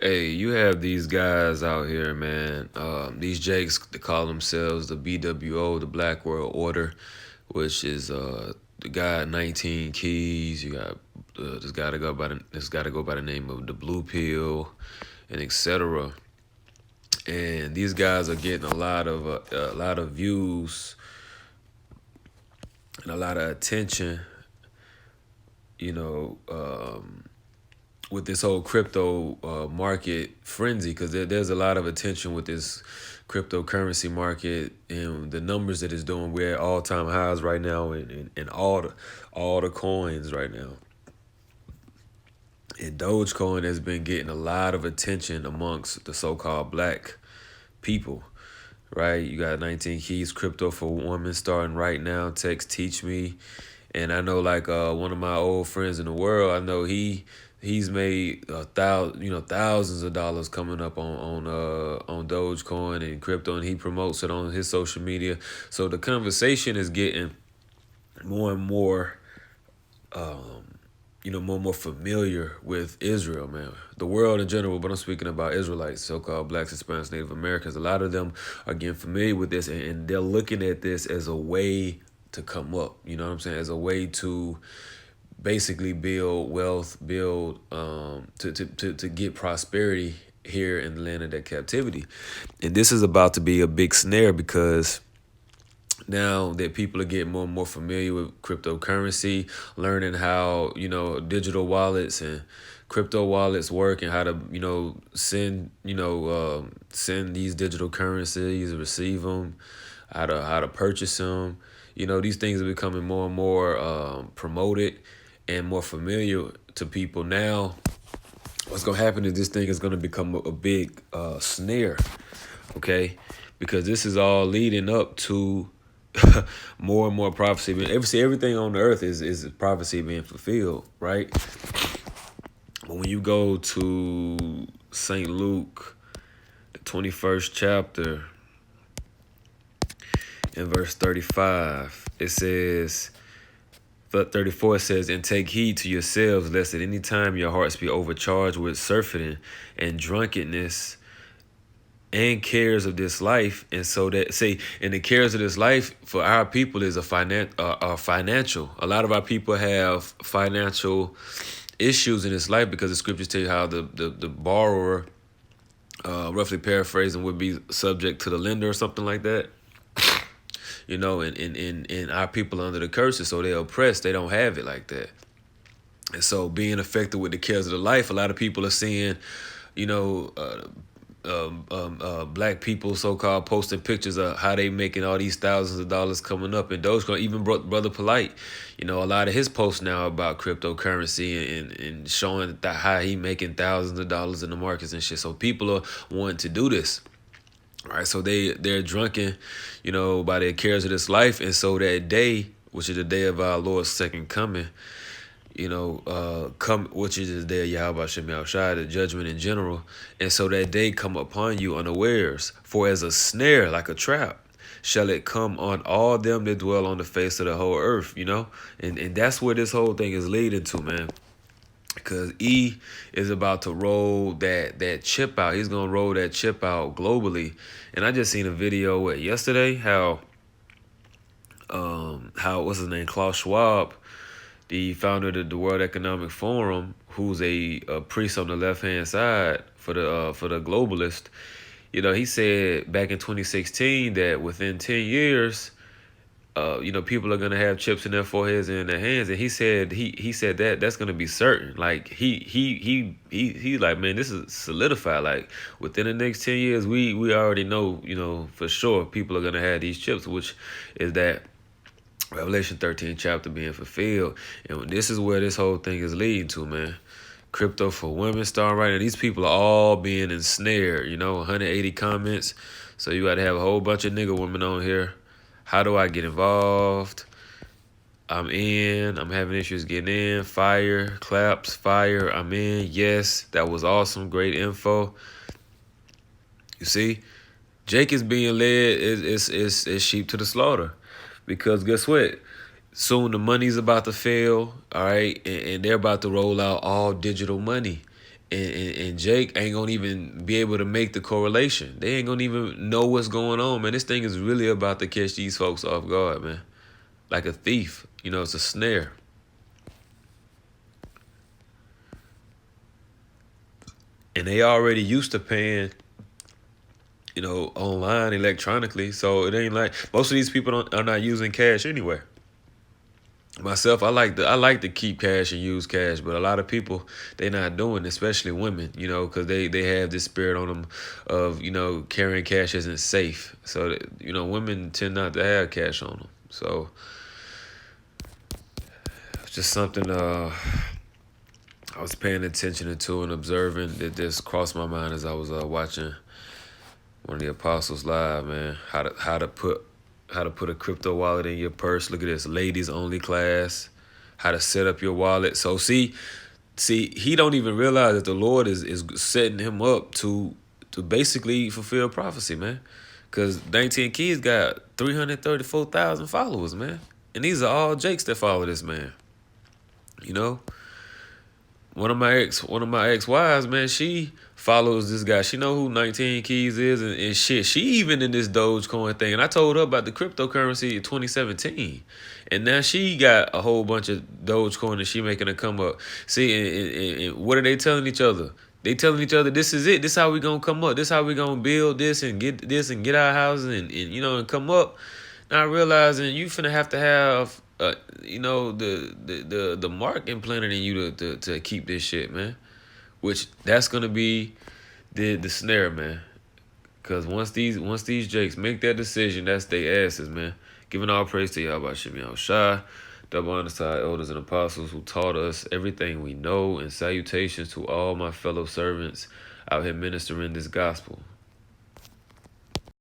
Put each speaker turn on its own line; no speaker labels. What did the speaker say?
Hey, you have these guys out here, man. These Jakes, they call themselves the BWO, the Black World Order, which is the guy 19 Keys. You got this guy to go by the name of the Blue Pill, and etc. And these guys are getting a lot of views and a lot of attention. You know, with this whole crypto market frenzy, because there's a lot of attention with this cryptocurrency market and the numbers that it's doing. We're at all-time highs right now in all the coins right now. And Dogecoin has been getting a lot of attention amongst the so-called black people, right? You got 19 Keys Crypto for Women starting right now. Text Teach Me. And I know, like, one of my old friends in the world, I know he's made thousands of dollars coming up on Dogecoin and crypto, and he promotes it on his social media. So the conversation is getting more and more more and more familiar with Israel, man. The world in general, but I'm speaking about Israelites, so-called blacks, Hispanics, Native Americans. A lot of them are getting familiar with this, and they're looking at this as a way to come up. You know what I'm saying? As a way to basically build wealth, build to get prosperity here in the land of their captivity. And this is about to be a big snare, because now that people are getting more and more familiar with cryptocurrency, learning how, digital wallets and crypto wallets work, and how to, send these digital currencies, receive them, how to purchase them. These things are becoming more and more promoted and more familiar to people. Now, what's going to happen is this thing is going to become a big snare, okay? Because this is all leading up to more and more prophecy. Everything on the earth is prophecy being fulfilled, right? But when you go to St. Luke, the 21st chapter, in verse 35, it says, 34 says, "And take heed to yourselves, lest at any time your hearts be overcharged with surfeiting and drunkenness and cares of this life." And so that, say, and the cares of this life for our people is financial. A lot of our people have financial issues in this life, because the scriptures tell you how the borrower, roughly paraphrasing, would be subject to the lender or something like that. And our people are under the curses, so they're oppressed. They don't have it like that. And so, being affected with the cares of the life, a lot of people are seeing, black people, so-called, posting pictures of how they making all these thousands of dollars coming up in Dogecoin. Even Brother Polite, a lot of his posts now about cryptocurrency and showing how he making thousands of dollars in the markets and shit. So people are wanting to do this. All right, so they're drunken, by their cares of this life. And so that day, which is the day of our Lord's second coming, which is the day of Yahweh Shem Yahushua, the judgment in general. And so that day come upon you unawares, for as a snare, like a trap, shall it come on all them that dwell on the face of the whole earth, And that's where this whole thing is leading to, man. Because E is about to roll that chip out. He's gonna roll that chip out globally. And I just seen a video yesterday how what's his name, Klaus Schwab, the founder of the World Economic Forum, who's a priest on the left hand side for the globalist. He said back in 2016 that within 10 years, people are gonna have chips in their foreheads and in their hands, and he said that's gonna be certain. Like he like, man, this is solidified. Like within the next 10 years, we already know, for sure people are gonna have these chips, which is that Revelation 13 chapter being fulfilled. And this is where this whole thing is leading to, man. Crypto for women starting right now. These people are all being ensnared, 180 comments. So you got to have a whole bunch of nigga women on here. How do I get involved? I'm in. I'm having issues getting in. Fire. Claps. Fire. I'm in. Yes. That was awesome. Great info. You see? Jake is being led is sheep to the slaughter. Because guess what? Soon the money's about to fail, all right? And they're about to roll out all digital money. and Jake ain't gonna even be able to make the correlation. They ain't gonna even know what's going on, man. This thing is really about to catch these folks off guard, man. Like a thief. It's a snare. And they already used to paying, online electronically. So it ain't like most of these people are not using cash anyway. Myself, I like to keep cash and use cash, but a lot of people they not doing, especially women, because they have this spirit on them of carrying cash isn't safe. So women tend not to have cash on them. So it's just something I was paying attention to and observing that just crossed my mind as I was watching one of the apostles live, man. How to put a crypto wallet in your purse. Look at this, ladies only class. How to set up your wallet. So see, he don't even realize that the Lord is setting him up to basically fulfill prophecy, man. Cause 19 Keys got 334,000 followers, man, and these are all Jakes that follow this man. You know, one of my ex wives, man, she follows this guy. She know who 19 Keys is and shit. She even in this Dogecoin thing. And I told her about the cryptocurrency in 2017. And now she got a whole bunch of Dogecoin and she making a come up. See, and what are they telling each other? They telling each other, this is it. This how we gonna come up. This how we gonna build this and get this and get our houses and come up. Not realizing you finna have to have the mark implanted in you to keep this shit, man. Which that's gonna be the snare, man. Cause once these Jakes make that decision, that's their asses, man. Giving all praise to Yahweh Shem Shai, double honor to our elders and apostles who taught us everything we know, and salutations to all my fellow servants out here ministering this gospel.